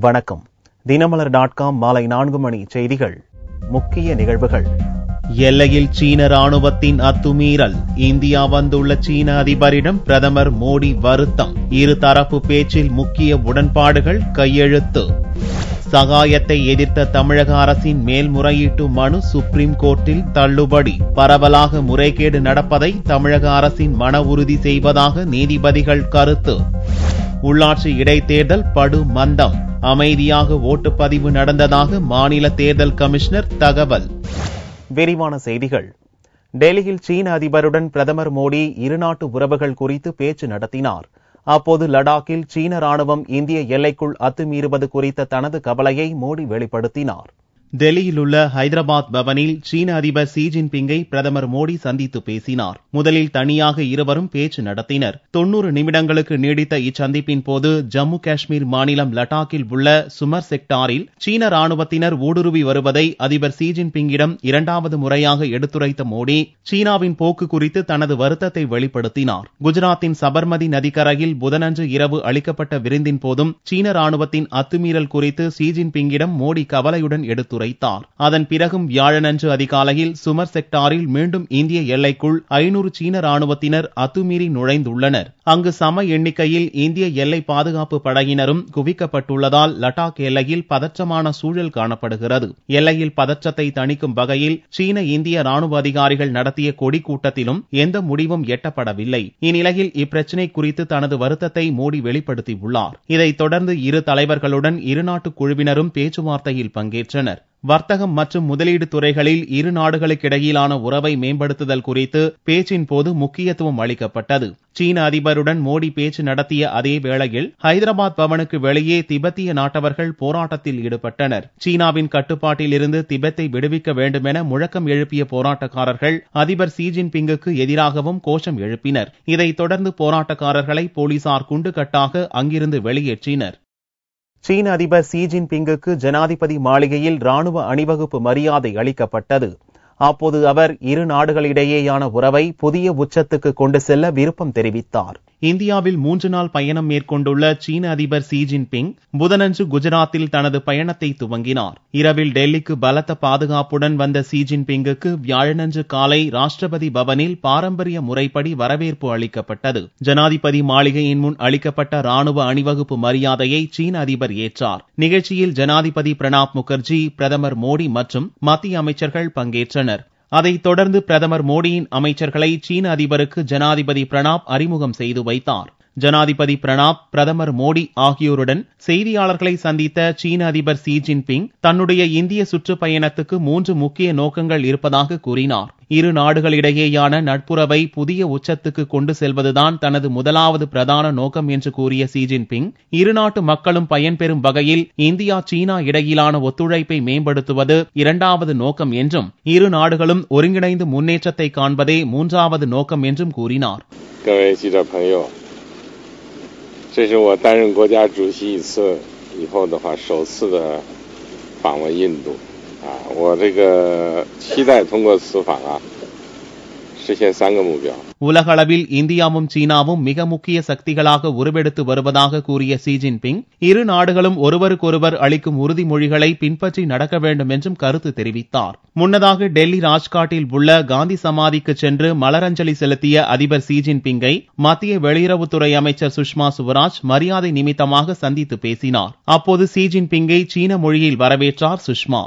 வணக்கம். தினமலர்.com மாலை 4 மணி செய்திகள். முக்கிய நிகழ்வுகள். எல்லையில் சீன ராணுவத்தின் அத்துமீறல். இந்தியா வந்துள்ள சீன அதிபரிடம் பிரதமர் மோடி வருத்தம். இருதரப்பு பேச்சில் முக்கிய உடன்பாடுகள் கையெழுத்து. சகாயத்தை எதிர்த்த தமிழக அரசின் மேல்முறையீட்டு மனு சுப்ரீம் கோர்ட்டில் தள்ளுபடி. பரவலாக முறைகேடு நடப்பதை தமிழக அரசின் மன உறுதி செய்வதாக நீதிபதிகள் கருத்து. உள்ளாட்சி இடைத்தேர்தல் படு மந்தம். அமைதியாக ஓட்டுப்பதிவு நடந்ததாக மாநில தேர்தல் கமிஷனர் தகவல். விரிவான செய்திகள். டெல்லியில் சீன அதிபருடன் பிரதமர் மோடி இருநாட்டு உறவுகள் குறித்து பேச்சு நடத்தினார். அப்போது லடாக்கில் சீன ராணுவம் இந்திய எல்லைக்குள் அத்துமீறுவது குறித்த தனது கவலையை மோடி வெளிப்படுத்தினார். டெல்லியில் உள்ள ஹைதராபாத் பவனில் சீன அதிபர் ஷி ஜின்பிங்கை பிரதமர் மோடி சந்தித்து பேசினார். முதலில் தனியாக இருவரும் பேச்சு நடத்தினர். 90 நிமிடங்களுக்கு நீடித்த இச்சந்திப்பின் போது ஜம்மு காஷ்மீர் மாநிலம் லடாக்கில் உள்ள சுமர் செக்டாரில் சீன ராணுவத்தினர் ஊடுருவி வருவதை அதிபர் ஷி ஜின்பிங்கிடம் இரண்டாவது முறையாக எடுத்துரைத்த மோடி சீனாவின் போக்கு குறித்து தனது வருத்தத்தை வெளிப்படுத்தினார். குஜராத்தின் சபர்மதி நதிக்கரையில் புதனன்று இரவு அளிக்கப்பட்ட விருந்தின் போதும் சீன ராணுவத்தின் அத்துமீறல் குறித்து ஷி ஜின்பிங்கிடம் மோடி கவலையுடன் எடுத்துரைத்தார். அதன் பிறகும் வியாழனன்று அதிகாலையில் சுமர் செக்டாரில் மீண்டும் இந்திய எல்லைக்குள் 500 சீன ராணுவத்தினர் அத்துமீறி நுழைந்துள்ளனர். அங்கு சம எண்ணிக்கையில் இந்திய எல்லை பாதுகாப்பு படையினரும் குவிக்கப்பட்டுள்ளதால் லடாக் எல்லையில் பதற்றமான சூழல் காணப்படுகிறது. எல்லையில் பதற்றத்தை தணிக்கும் வகையில் சீன இந்திய ராணுவ அதிகாரிகள் நடத்திய கொடி கூட்டத்திலும் எந்த முடிவும் எட்டப்படவில்லை. இந்நிலையில் இப்பிரச்சினை குறித்து தனது வருத்தத்தை மோடி வெளிப்படுத்தியுள்ளார். இதைத் தொடர்ந்து இரு தலைவர்களுடன் இருநாட்டு குழுவினரும் பேச்சுவார்த்தையில் பங்கேற்றனர். வர்த்தகம் மற்றும் முதலீடு துறைகளில் இரு நாடுகளுக்கிடையிலான உறவை மேம்படுத்துதல் குறித்து பேச்சின் போது முக்கியத்துவம் அளிக்கப்பட்டது. சீன அதிபருடன் மோடி பேச்சு நடத்திய அதே வேளையில் ஹைதராபாத் பவனுக்கு வெளியே திபெத்திய நாட்டவர்கள் போராட்டத்தில் ஈடுபட்டனர். சீனாவின் கட்டுப்பாட்டில் இருந்து திபெத்தை விடுவிக்க வேண்டும் என முழக்கம் எழுப்பிய போராட்டக்காரர்கள் அதிபர் ஷி ஜின்பிங்குக்கு எதிராகவும் கோஷம் எழுப்பினர். இதைத் தொடர்ந்து போராட்டக்காரர்களை போலீசார் குண்டுகட்டாக அங்கிருந்து வெளியேற்றினர். சீன அதிபர் ஷி ஜின்பிங்குக்கு ஜனாதிபதி மாளிகையில் ராணுவ அணிவகுப்பு மரியாதை அளிக்கப்பட்டது. அப்போது அவர் இரு நாடுகளிடையேயான உறவை புதிய உச்சத்துக்கு கொண்டு செல்ல விருப்பம் தெரிவித்தார். இந்தியாவில் 3 நாள் பயணம் மேற்கொண்டுள்ள சீன அதிபர் ஷி ஜின்பிங் புதனன்று குஜராத்தில் தனது பயணத்தை துவங்கினார். இரவில் டெல்லிக்கு பலத்த பாதுகாப்புடன் வந்த ஷி ஜின்பிங்குக்கு வியாழனன்று காலை ராஷ்டிரபதி பவனில் பாரம்பரிய முறைப்படி வரவேற்பு அளிக்கப்பட்டது. ஜனாதிபதி மாளிகையின் முன் அளிக்கப்பட்ட ராணுவ அணிவகுப்பு மரியாதையை சீன அதிபர் ஏற்றார். நிகழ்ச்சியில் ஜனாதிபதி பிரணாப் முகர்ஜி, பிரதமர் மோடி மற்றும் மத்திய அமைச்சர்கள் பங்கேற்றனர். அதைத் தொடர்ந்து பிரதமர் மோடியின் அமைச்சர்களை சீன அதிபருக்கு ஜனாதிபதி பிரணாப் அறிமுகம் செய்து வைத்தார். ஜனாதிபதி பிரணாப், பிரதமர் மோடி ஆகியோருடன் செய்தியாளர்களை சந்தித்த சீன அதிபர் ஷி ஜின்பிங் தன்னுடைய இந்திய சுற்றுப்பயணத்துக்கு 3 முக்கிய நோக்கங்கள் இருப்பதாக கூறினார். இரு நாடுகளிடையேயான நட்புறவை புதிய உச்சத்துக்கு கொண்டு செல்வதுதான் தனது முதலாவது பிரதான நோக்கம் என்று கூறிய ஷி ஜின்பிங், இரு நாட்டு மக்களும் பயன்பெறும் வகையில் இந்தியா சீனா இடையிலான ஒத்துழைப்பை மேம்படுத்துவது இரண்டாவது நோக்கம் என்றும், இரு நாடுகளும் ஒருங்கிணைந்து முன்னேற்றத்தை காண்பதே 3வது நோக்கம் என்றும் கூறினார். 这是我担任国家主席以后的话首次的访问印度我这个期待通过此访实现3个目标。உலகளவில் இந்தியாவும் சீனாவும் மிக முக்கிய சக்திகளாக உருவெடுத்து வருவதாக கூறிய ஷி ஜின்பிங், இரு நாடுகளும் ஒருவருக்கொருவர் அளிக்கும் உறுதிமொழிகளை பின்பற்றி நடக்க வேண்டும் என்றும் கருத்து தெரிவித்தார். முன்னதாக டெல்லி ராஜ்காட்டில் உள்ள காந்தி சமாதிக்கு சென்று மலரஞ்சலி செலுத்திய அதிபர் ஷி ஜின்பிங்கை மத்திய வெளியுறவுத்துறை அமைச்சர் சுஷ்மா சுவராஜ் மரியாதை நிமித்தமாக சந்தித்து பேசினார். அப்போது ஷி ஜின்பிங்கை சீன மொழியில் வரவேற்றார் சுஷ்மா.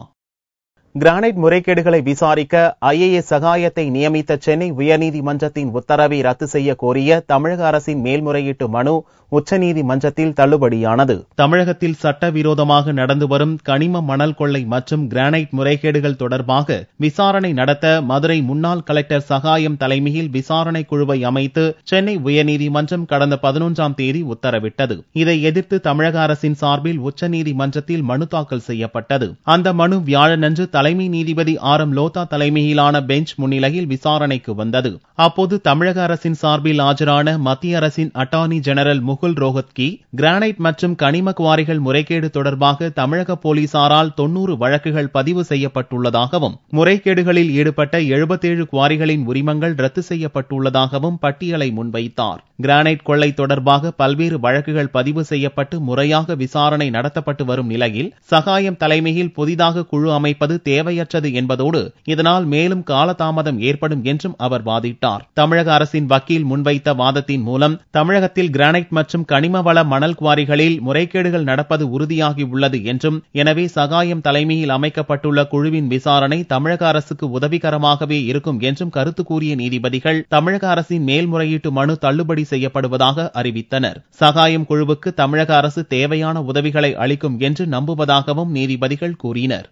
கிரானைட் முறைகேடுகளை விசாரிக்க IAS சகாயத்தை நியமித்த சென்னை உயர்நீதிமன்றத்தின் உத்தரவை ரத்து செய்ய கோரிய தமிழக அரசின் மேல்முறையீட்டு மனு உச்சநீதிமன்றத்தில் தள்ளுபடியானது. தமிழகத்தில் சட்டவிரோதமாக நடந்து வரும் கனிம மணல் கொள்ளை மற்றும் கிரானைட் முறைகேடுகள் தொடர்பாக விசாரணை நடத்த மதுரை முன்னாள் கலெக்டர் சகாயம் தலைமையில் விசாரணை குழுவை அமைத்து சென்னை உயர்நீதிமன்றம் கடந்த 11ஆம் தேதி உத்தரவிட்டது. இதை எதிர்த்து தமிழக அரசின் சார்பில் உச்சநீதிமன்றத்தில் மனு தாக்கல் செய்யப்பட்டது. அந்த மனு வியாழனன்று தலைமை நீதிபதி ஆர்.எம். லோதா தலைமையிலான பெஞ்ச் முன்னிலையில் விசாரணைக்கு வந்தது. அப்போது தமிழக அரசின் சார்பில் ஆஜரான மத்திய அரசின் attorney general Mukul Rohatgi granite மற்றும் கனிம குவாரிகள் முறைகேடு தொடர்பாக தமிழக போலீசாரால் 90 வழக்குகள் பதிவு செய்யப்பட்டுள்ளதாகவும் முறைகேடுகளில் ஈடுபட்ட 77 குவாரிகளின் உரிமங்கள் ரத்து செய்யப்பட்டுள்ளதாகவும் பட்டியலை முன்வைத்தார். கிரானைட் கொள்ளை தொடர்பாக பல்வேறு வழக்குகள் பதிவு செய்யப்பட்டு முறையாக விசாரணை நடத்தப்பட்டு வரும் நிலையில் சகாயம் தலைமையில் புதிதாக குழு அமைப்பது தேவையற்றது என்பதோடு இதனால் மேலும் காலதாமதம் ஏற்படும் என்றும் அவர் வாதிட்டார். தமிழக அரசின் வக்கீல் முன்வைத்த வாதத்தின் மூலம் தமிழகத்தில் கிரானைட் மற்றும் கனிம வள மணல் குவாரிகளில் முறைகேடுகள் நடப்பது உறுதியாகியுள்ளது என்றும் எனவே சகாயம் தலைமையில் அமைக்கப்பட்டுள்ள குழுவின் விசாரணை தமிழக அரசுக்கு உதவிகரமாகவே இருக்கும் என்றும் கருத்து கூறிய நீதிபதிகள் தமிழக அரசின் மேல்முறையீட்டு மனு தள்ளுபடி செய்யப்படுவதாக அறிவித்தனர். சகாயம் குழுவுக்கு தமிழக அரசு தேவையான உதவிகளை அளிக்கும் என்று நம்புவதாகவும் நீதிபதிகள் கூறினர்.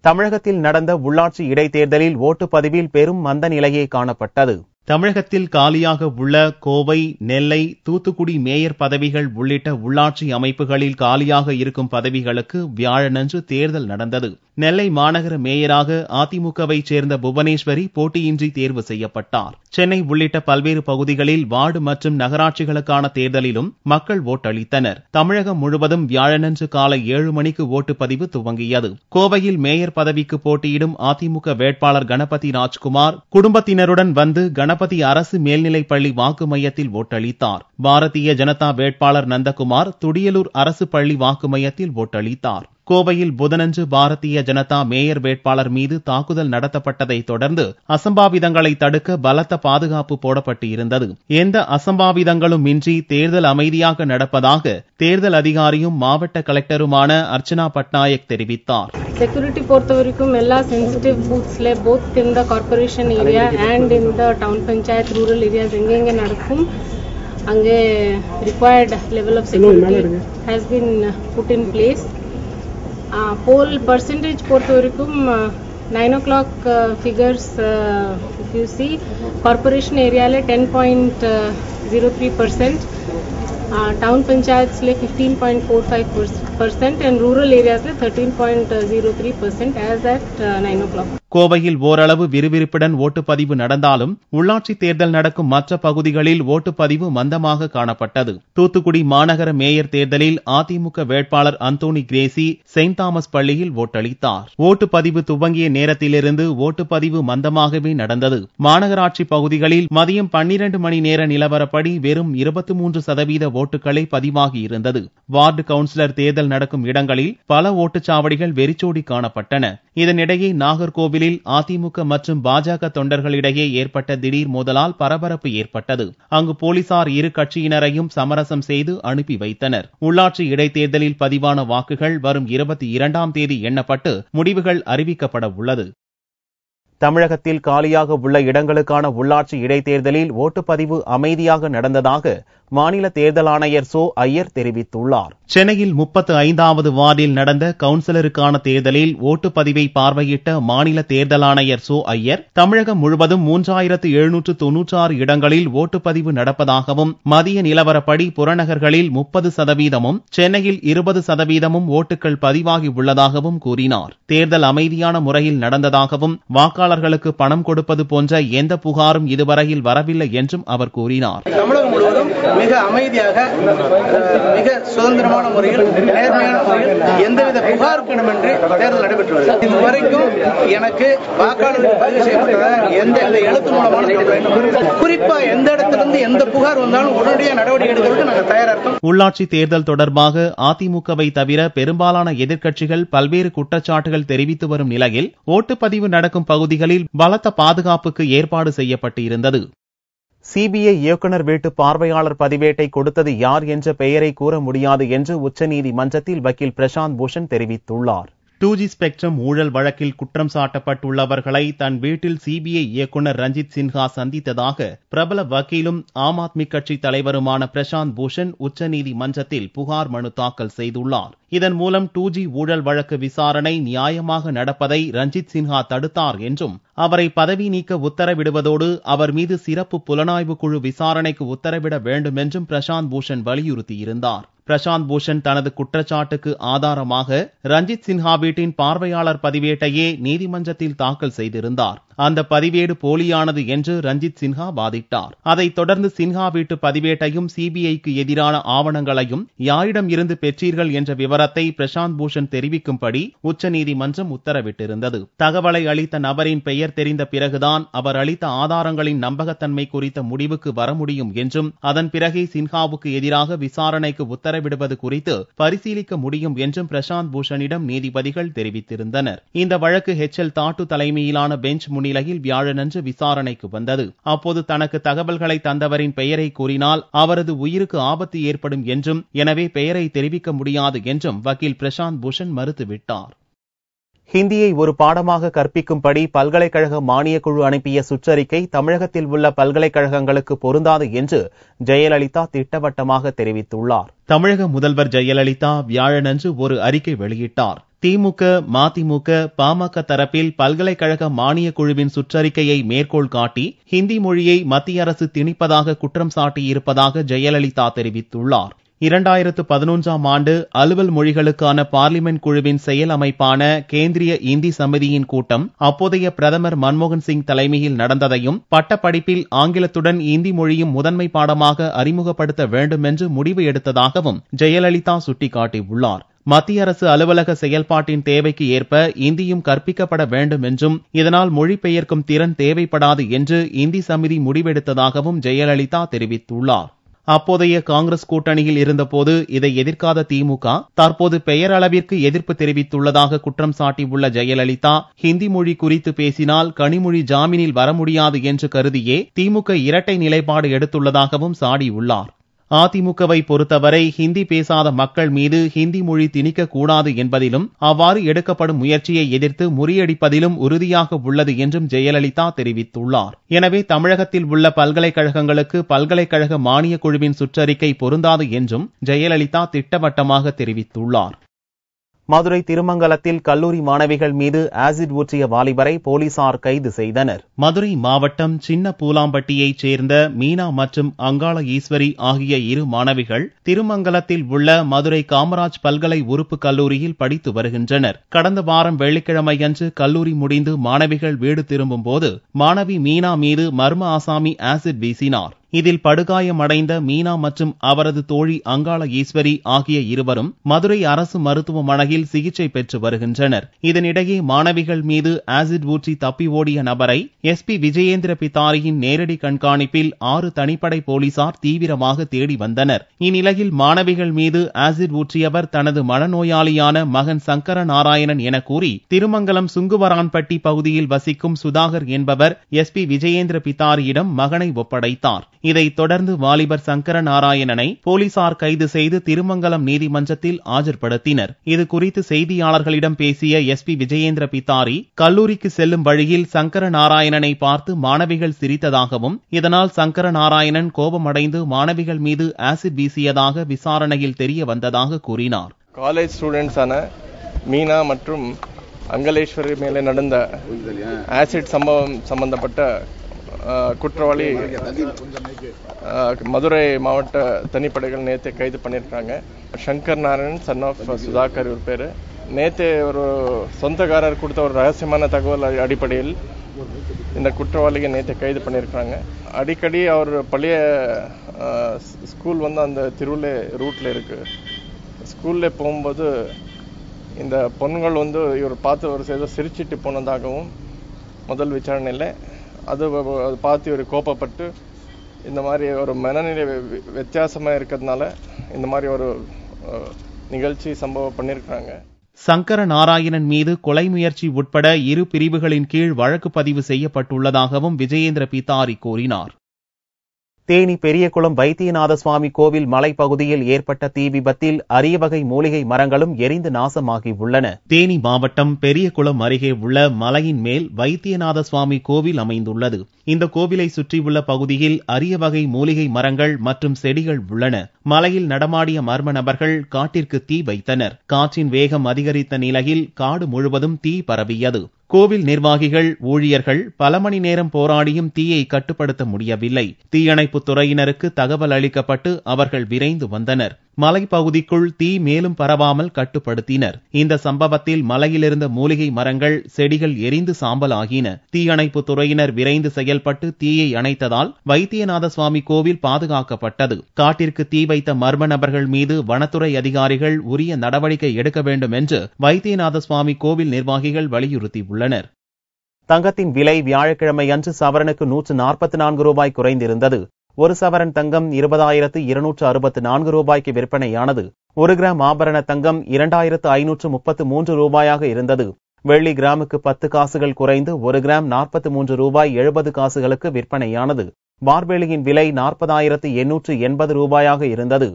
தமிழகத்தில் நடந்த உள்ளாட்சி இடைத்தேர்தலில் ஓட்டுப்பதிவில் பெரும் மந்த நிலையே காணப்பட்டது. தமிழகத்தில் காலியாக உள்ள கோவை, நெல்லை, தூத்துக்குடி மேயர் பதவிகள் உள்ளிட்ட உள்ளாட்சி அமைப்புகளில் காலியாக இருக்கும் பதவிகளுக்கு வியாழனன்று தேர்தல் நடந்தது. நெல்லை மாநகர மேயராக அதிமுகவை சேர்ந்த புவனேஸ்வரி போட்டியின்றி தேர்வு செய்யப்பட்டார். சென்னை உள்ளிட்ட பல்வேறு பகுதிகளில் வார்டு மற்றும் நகராட்சிகளுக்கான தேர்தலிலும் மக்கள் ஓட்டளித்தனர். தமிழகம் முழுவதும் வியாழனன்று காலை 7 மணிக்கு ஓட்டுப்பதிவு துவங்கியது. கோவையில் மேயர் பதவிக்கு போட்டியிடும் அதிமுக வேட்பாளர் கணபதி ராஜ்குமார் குடும்பத்தினருடன் வந்து கணபதி அரசு மேல்நிலைப்பள்ளி வாக்கு மையத்தில் ஓட்டளித்தார். பாரதிய ஜனதா வேட்பாளர் நந்தகுமார் துடியலூர் அரசு பள்ளி வாக்கு மையத்தில் ஓட்டளித்தார். கோவையில் புதனன்று பாரதிய ஜனதா மேயர் வேட்பாளர் மீது தாக்குதல் நடத்தப்பட்டதை தொடர்ந்து அசம்பாவிதங்களை தடுக்க பலத்த பாதுகாப்பு போடப்பட்டு இருந்தது. எந்த அசம்பாவிதங்களும் இன்றி தேர்தல் அமைதியாக நடப்பதாக தேர்தல் அதிகாரியும் மாவட்ட கலெக்டருமான அர்ச்சனா பட்நாயக் தெரிவித்தார். செக்யூரிட்டி பொறுத்தவரைக்கும் எல்லா சென்சிட்டிவ் பூத்ஸ்ல both in the corporation area and in the town panchayat rural areas எங்கெங்க நடக்கும் அங்கே required level of security has been put in place. Poll percentage பொறுத்தவரைக்கும் 9 o'clock figures if you see corporation area le 10.03%, town panchayats le 15.45% and rural areas le 13.03% as at 9 o'clock. கோவையில் ஓரளவு விறுவிறுப்புடன் ஓட்டுப்பதிவு நடந்தாலும் உள்ளாட்சி தேர்தல் நடக்கும் மற்ற பகுதிகளில் ஓட்டுப்பதிவு மந்தமாக காணப்பட்டது. தூத்துக்குடி மாநகர மேயர் தேர்தலில் அதிமுக வேட்பாளர் அந்தோனி கிரேசி செயின்ட் தாமஸ் பள்ளியில் ஓட்டளித்தார். ஓட்டுப்பதிவு துவங்கிய நேரத்திலிருந்து ஓட்டுப்பதிவு மந்தமாகவே நடந்தது. மாநகராட்சி பகுதிகளில் மதியம் 12 மணி நேர நிலவரப்படி வெறும் 23% ஓட்டுகளே பதிவாகி இருந்தது. வார்டு கவுன்சிலர் தேர்தல் நடக்கும் இடங்களில் பல ஓட்டுச்சாவடிகள் வெறிச்சோடி காணப்பட்டன. இதனிடையே நாகர்கோவிலில் அதிமுக மற்றும் பாஜக தொண்டர்களிடையே ஏற்பட்ட திடீர் மோதலால் பரபரப்பு ஏற்பட்டது. அங்கு போலீசார் இரு கட்சியினரையும் சமரசம் செய்து அனுப்பி வைத்தனர். உள்ளாட்சி இடைத்தேர்தலில் பதிவான வாக்குகள் வரும் 22ஆம் தேதி எண்ணப்பட்டு முடிவுகள் அறிவிக்கப்பட உள்ளது. தமிழகத்தில் காலியாக உள்ள இடங்களுக்கான உள்ளாட்சி இடைத்தேர்தலில் ஓட்டுப்பதிவு அமைதியாக நடந்ததாக மாநில தேர்தல் ஆணையர் சோ ஐயர் தெரிவித்துள்ளார். சென்னையில் 35வது வார்டில் நடந்த கவுன்சிலருக்கான தேர்தலில் ஓட்டுப்பதிவை பார்வையிட்ட மாநில தேர்தல் ஆணையர் சோ ஐயர் தமிழகம் முழுவதும் 3796 இடங்களில் ஓட்டுப்பதிவு நடப்பதாகவும் மதிய நிலவரப்படி புறநகர்களில் 30%, சென்னையில் 20% ஓட்டுகள் பதிவாகி உள்ளதாகவும் கூறினார். தேர்தல் அமைதியான முறையில் நடந்ததாகவும் வாக்காளர்களுக்கு பணம் கொடுப்பது போன்ற எந்த புகாரும் இதுவரையில் வரவில்லை என்றும் அவர் கூறினார். தமிழகம் முழுவதும் மிக அமைதியாக, மிக சுதந்திரமான முறையில், நேர்மையான முறையில் எந்தவித புகாருக்கிடமின்றி தேர்தல் நடைபெற்று வருகிறது. இதுவரைக்கும் எனக்கு வாக்காளர்கள் பதிவு செய்யப்பட்டதா எந்த எழுத்து மூலமான குறிப்பா எந்த இடத்திலிருந்து எந்த புகார் வந்தாலும் உடனடியாக நடவடிக்கை எடுக்கிறதுக்கு நாங்கள் தயாரா இருக்கோம். உள்ளாட்சி தேர்தல் தொடர்பாக அதிமுகவை தவிர பெரும்பாலான எதிர்க்கட்சிகள் பல்வேறு குற்றச்சாட்டுகள் தெரிவித்து வரும் நிலையில் ஓட்டுப்பதிவு நடக்கும் பகுதிகளில் பலத்த பாதுகாப்புக்கு ஏற்பாடு செய்யப்பட்டு இருந்தது. சிபிஐ இயக்குநர் வீட்டு பார்வையாளர் பதிவேட்டை கொடுத்தது யார் என்ற பெயரை கூற முடியாது என்று உச்சநீதிமன்றத்தில் வக்கீல் பிரசாந்த் பூஷன் தெரிவித்துள்ளார். 2G ஸ்பெக்ட்ரம் ஊழல் வழக்கில் குற்றம் சாட்டப்பட்டுள்ளவர்களை தன் வீட்டில் சிபிஐ இயக்குநர் ரஞ்சித் சின்ஹா சந்தித்ததாக பிரபல வக்கீலும் ஆம் ஆத்மி கட்சி தலைவருமான பிரசாந்த் பூஷன் உச்சநீதிமன்றத்தில் புகார் மனு தாக்கல் செய்துள்ளார். இதன் மூலம் 2G ஊழல் வழக்கு விசாரணை நியாயமாக நடப்பதை ரஞ்சித் சின்ஹா தடுத்தார் என்றும் அவரை பதவி நீக்க உத்தரவிடுவதோடு அவர் மீது சிறப்பு புலனாய்வு குழு விசாரணைக்கு உத்தரவிட வேண்டும் என்றும் பிரசாந்த் பூஷன் வலியுறுத்தியிருந்தார். பிரசாந்த் பூஷன் தனது குற்றச்சாட்டுக்கு ஆதாரமாக ரஞ்சித் சின்ஹா வீட்டின் பார்வையாளர் பதிவேட்டையே நீதிமன்றத்தில் தாக்கல் செய்திருந்தார். அந்த பதிவேடு போலியானது என்று ரஞ்சித் சின்ஹா வாதிட்டார். அதைத் தொடர்ந்து சின்ஹா வீட்டு பதிவேட்டையும் சிபிஐக்கு எதிரான ஆவணங்களையும் யாரிடம் இருந்து பெற்றீர்கள் என்ற விவரத்தை பிரசாந்த் பூஷன் தெரிவிக்கும்படி உச்சநீதிமன்றம் உத்தரவிட்டிருந்தது. தகவலை அளித்த நபரின் பெயர் தெரிந்த பிறகுதான் அவர் அளித்த ஆதாரங்களின் நம்பகத்தன்மை குறித்த முடிவுக்கு வர முடியும் என்றும் அதன் பிறகே சின்ஹாவுக்கு எதிராக விசாரணைக்கு உத்தரவிடுவது குறித்து பரிசீலிக்க முடியும் என்றும் பிரசாந்த் பூஷனிடம் நீதிபதிகள் தெரிவித்திருந்தனர். இந்த வழக்கு HL தாட்டு தலைமையிலான பெஞ்ச் முன்னிலையில் வியாழனன்று விசாரணைக்கு வந்தது. அப்போது தனக்கு தகவல்களை தந்தவரின் பெயரை கூறினால் அவரது உயிருக்கு ஆபத்து ஏற்படும் என்றும் எனவே பெயரை தெரிவிக்க முடியாது என்றும் வக்கீல் பிரசாந்த் பூஷன் மறுத்துவிட்டார். ஹிந்தியை ஒரு பாடமாக கற்பிக்கும்படி பல்கலைக்கழக மானியக் குழு அனுப்பிய சுற்றறிக்கை தமிழகத்தில் உள்ள பல்கலைக்கழகங்களுக்கு பொருந்தாது என்று ஜெயலலிதா திட்டவட்டமாக தெரிவித்துள்ளார். தமிழக முதல்வர் ஜெயலலிதா வியாழனன்று ஒரு அறிக்கை வெளியிட்டார். திமுக, மதிமுக, பாமக தரப்பில் பல்கலைக்கழக மானியக் குழுவின் சுற்றறிக்கையை மேற்கோள் காட்டி ஹிந்தி மொழியை மத்திய அரசு திணிப்பதாக குற்றம் சாட்டியிருப்பதாக ஜெயலலிதா தெரிவித்துள்ளார். 2011ஆம் ஆண்டு அலுவல் மொழிகளுக்கான பார்லிமென்ட் குழுவின் செயல் அமைப்பான கேந்திரிய இந்தி சமிதியின் கூட்டம் அப்போதைய பிரதமர் மன்மோகன் சிங் தலைமையில் நடந்ததையும் பட்டப்படிப்பில் ஆங்கிலத்துடன் இந்தி மொழியும் முதன்மை பாடமாக அறிமுகப்படுத்த வேண்டும் என்று முடிவு எடுத்ததாகவும் ஜெயலலிதா சுட்டிக்காட்டியுள்ளார். மத்திய அரசு அலுவலக செயல்பாட்டின் தேவைக்கு ஏற்ப இந்தியும் கற்பிக்கப்பட வேண்டும் என்றும் இதனால் மொழிபெயர்க்கும் திறன் தேவைப்படாது என்று இந்தி சமிதி முடிவெடுத்ததாகவும் ஜெயலலிதா தெரிவித்துள்ளார். அப்போதைய காங்கிரஸ் கூட்டணியில் இருந்தபோது இதை எதிர்க்காத திமுக தற்போது பெயரளவிற்கு எதிர்ப்பு தெரிவித்துள்ளதாக குற்றம் சாட்டியுள்ள ஜெயலலிதா ஹிந்தி மொழி குறித்து பேசினால் கனிமொழி ஜாமீனில் வர முடியாது என்று கருதியே திமுக இரட்டை நிலைப்பாடு எடுத்துள்ளதாகவும் சாடியுள்ளார். அதிமுகவை பொறுத்தவரை ஹிந்தி பேசாத மக்கள் மீது ஹிந்தி மொழி திணிக்க கூடாது என்பதிலும் அவ்வாறு எடுக்கப்படும் முயற்சியை எதிர்த்து முறியடிப்பதிலும் உறுதியாக உள்ளது என்றும் ஜெயலலிதா தெரிவித்துள்ளார். எனவே தமிழகத்தில் உள்ள பல்கலைக்கழகங்களுக்கு பல்கலைக்கழக மானியக் குழுவின் சுற்றறிக்கை பொருந்தாது என்றும் ஜெயலலிதா திட்டவட்டமாக தெரிவித்துள்ளார். மதுரை திருமங்கலத்தில் கல்லூரி மாணவிகள் மீது ஆசிட் ஊற்றிய வாலிபரை போலீசார் கைது செய்தனர். மதுரை மாவட்டம் சின்ன பூலாம்பட்டியைச் சேர்ந்த மீனா மற்றும் அங்காள ஈஸ்வரி ஆகிய இரு மாணவிகள் திருமங்கலத்தில் உள்ள மதுரை காமராஜ் பல்கலை உறுப்பு கல்லூரியில் படித்து வருகின்றனர். கடந்த வாரம் வெள்ளிக்கிழமையன்று கல்லூரி முடிந்து மாணவிகள் வீடு திரும்பும் போது மாணவி மீனா மீது மர்ம ஆசாமி ஆசிட் வீசினார். இதில் படுகாயமடைந்த மீனா மற்றும் அவரது தோழி அங்காள ஈஸ்வரி ஆகிய இருவரும் மதுரை அரசு மருத்துவமனையில் சிகிச்சை பெற்று வருகின்றனர். இதனிடையே மாணவிகள் மீது ஆசிட் ஊற்றி தப்பி ஓடிய நபரை SP விஜயேந்திர பித்தாரியின் நேரடி கண்காணிப்பில் 6 தனிப்படை போலீசார் தீவிரமாக தேடி வந்தனர். இந்நிலையில் மாணவிகள் மீது ஆசிட் ஊற்றியவர் தனது மனநோயாளியான மகன் சங்கர நாராயணன் என கூறி திருமங்கலம் சுங்குவரான்பட்டி பகுதியில் வசிக்கும் சுதாகர் என்பவர் SP விஜயேந்திர பித்தாரியிடம் மகனை ஒப்படைத்தார். இதைத் தொடர்ந்து வாலிபர் சங்கர நாராயணனை போலீசார் கைது செய்து திருமங்கலம் நீதிமன்றத்தில் ஆஜர்படுத்தினர். இது குறித்து செய்தியாளர்களிடம் பேசிய SP விஜயேந்திர பித்தாரி கல்லூரிக்கு செல்லும் வழியில் சங்கர நாராயணனை பார்த்து மாணவிகள் சிரித்ததாகவும் இதனால் சங்கர நாராயணன் கோபமடைந்து மாணவிகள் மீது ஆசிட் வீசியதாக விசாரணையில் தெரிய வந்ததாக கூறினார். காலேஜ் ஸ்டூடெண்ட்ஸான மீனா மற்றும் அங்கலேஸ்வரி மேலே நடந்த ஆசிட் சம்பவம் சம்பந்தப்பட்ட குற்றவாளி மதுரை மாவட்ட தனிப்படைகள் நேற்று கைது பண்ணியிருக்காங்க. சங்கர் நாராயணன் சன் ஆஃப் சுதாகர் ஒரு பேர். நேற்று ஒரு சொந்தக்காரர் கொடுத்த ஒரு ரகசியமான தகவல் அடிப்படையில் இந்த குற்றவாளியை நேற்று கைது பண்ணியிருக்காங்க. அடிக்கடி அவர் பழைய ஸ்கூல் அந்த திருவிழா ரூட்டில் இருக்கு. ஸ்கூலில் போகும்போது இந்த பொண்ணுகள் இவர் பார்த்து ஒரு ஏதோ சிரிச்சிட்டு போனதாகவும் முதல் விசாரணையில் அது பார்த்து ஒரு கோபப்பட்டு இந்த மாதிரி ஒரு மனநிலை வித்தியாசமாக இருக்கிறதுனால இந்த மாதிரி ஒரு நிகழ்ச்சி சம்பவம் பண்ணியிருக்காங்க. சங்கர நாராயணன் மீது கொலை முயற்சி உட்பட 2 பிரிவுகளின் கீழ் வழக்கு பதிவு செய்யப்பட்டுள்ளதாகவும் விஜயேந்திர பித்தாரி கூறினார். தேனி பெரியகுளம் வைத்தியநாத சுவாமி கோவில் மலைப்பகுதியில் ஏற்பட்ட தீ விபத்தில் அரிய வகை மூலிகை மரங்களும் எரிந்து நாசமாகி உள்ளன. தேனி மாவட்டம் பெரியகுளம் அருகே உள்ள மலையின் மேல் வைத்தியநாத சுவாமி கோவில் அமைந்துள்ளது. இந்த கோவிலை சுற்றியுள்ள பகுதியில் அரிய வகை மூலிகை மரங்கள் மற்றும் செடிகள் உள்ளன. மலையில் நடமாடிய மர்ம நபர்கள் காட்டிற்கு தீ வைத்தனர். காற்றின் வேகம் அதிகரித்த நிலையில் காடு முழுவதும் தீ பரவியது. கோவில் நிர்வாகிகள் ஊழியர்கள் பல மணி நேரம் போராடியும் தீயை கட்டுப்படுத்த முடியவில்லை. தீயணைப்புத் துறையினருக்கு தகவல் அளிக்கப்பட்டு அவர்கள் விரைந்து வந்தனர். மலைப்பகுதிக்குள் தீ மேலும் பரவாமல் கட்டுப்படுத்தினர். இந்த சம்பவத்தில் மலையிலிருந்த மூலிகை மரங்கள் செடிகள் எரிந்து சாம்பலாகின. தீயணைப்புத் துறையினர் விரைந்து செயல்பட்டு தீயை அணைத்ததால் வைத்தியநாத சுவாமி கோவில் பாதுகாக்கப்பட்டது. காட்டிற்கு தீ வைத்த மர்ம நபர்கள் மீது வனத்துறை அதிகாரிகள் உரிய நடவடிக்கை எடுக்க வேண்டும் என்று வைத்தியநாத சுவாமி கோவில் நிர்வாகிகள் வலியுறுத்தியுள்ளனர். தங்கத்தின் விலை வியாழக்கிழமை அன்று சவரனுக்கு 144 ரூபாய் குறைந்திருந்தது. ஒரு சவரன் தங்கம் 20,264 ரூபாய்க்கு விற்பனையானது. 1 கிராம் ஆபரண தங்கம் 2,533 ரூபாயாக இருந்தது. வெள்ளி கிராமுக்கு 10 காசுகள் குறைந்து 1 கிராம் 43 ரூபாய் 70 காசுகளுக்கு விற்பனையானது. பார்பேலியின் விலை 40,880 ரூபாயாக இருந்தது.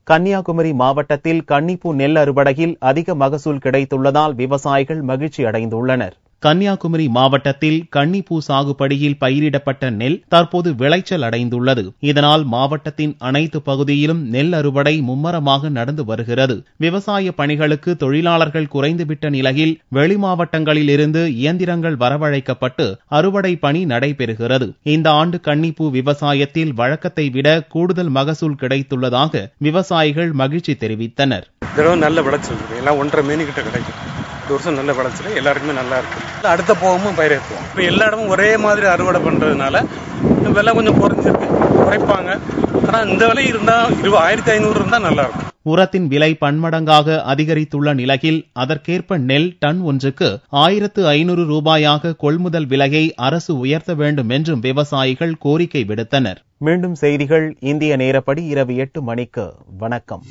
கன்னியாகுமரி மாவட்டத்தில் கன்னிப்பூ நெல் அறுவடையில் அதிக மகசூல் கிடைத்துள்ளதால் விவசாயிகள் மகிழ்ச்சி அடைந்துள்ளனர். கன்னியாகுமரி மாவட்டத்தில் கன்னிப்பூ சாகுபடியில் பயிரிடப்பட்ட நெல் தற்போது விளைச்சல் அடைந்துள்ளது. இதனால் மாவட்டத்தின் அனைத்து பகுதியிலும் நெல் அறுவடை மும்மரமாக நடந்து வருகிறது. விவசாய பணிகளுக்கு தொழிலாளர்கள் குறைந்துவிட்ட நிலையில் வெளி மாவட்டங்களில் இருந்து இயந்திரங்கள் வரவழைக்கப்பட்டு அறுவடை பணி நடைபெறுகிறது. இந்த ஆண்டு கன்னிப்பூ விவசாயத்தில் வழக்கத்தை விட கூடுதல் மகசூல் கிடைத்துள்ளதாக விவசாயிகள் மகிழ்ச்சி தெரிவித்தனர். நல்ல விளைச்சல் இருக்கு. எல்லாம் 1.5 மீன் கிட்ட கிடைக்கும். இந்த வருஷம் நல்ல விளைச்சல், எல்லாருக்குமே நல்லா இருக்கு. அடுத்த போகமும் பயிரேற்றுவோம். இப்போ எல்லா இடமும் ஒரே மாதிரி அறுவடை பண்றதுனால விலை கொஞ்சம் குறைப்பாங்க. ஆனா இந்த விலை இருந்தா 1,500 இருந்தா நல்லா இருக்கும். உரத்தின் விலை பன்மடங்காக அதிகரித்துள்ள நிலையில் அதற்கேற்ப நெல் டன் ஒன்றுக்கு 1,500 ரூபாயாக கொள்முதல் விலையை அரசு உயர்த்த வேண்டும் என்றும் விவசாயிகள் கோரிக்கை விடுத்தனர். மீண்டும் செய்திகள் இந்திய நேரப்படி இரவு 8 மணிக்கு. வணக்கம்.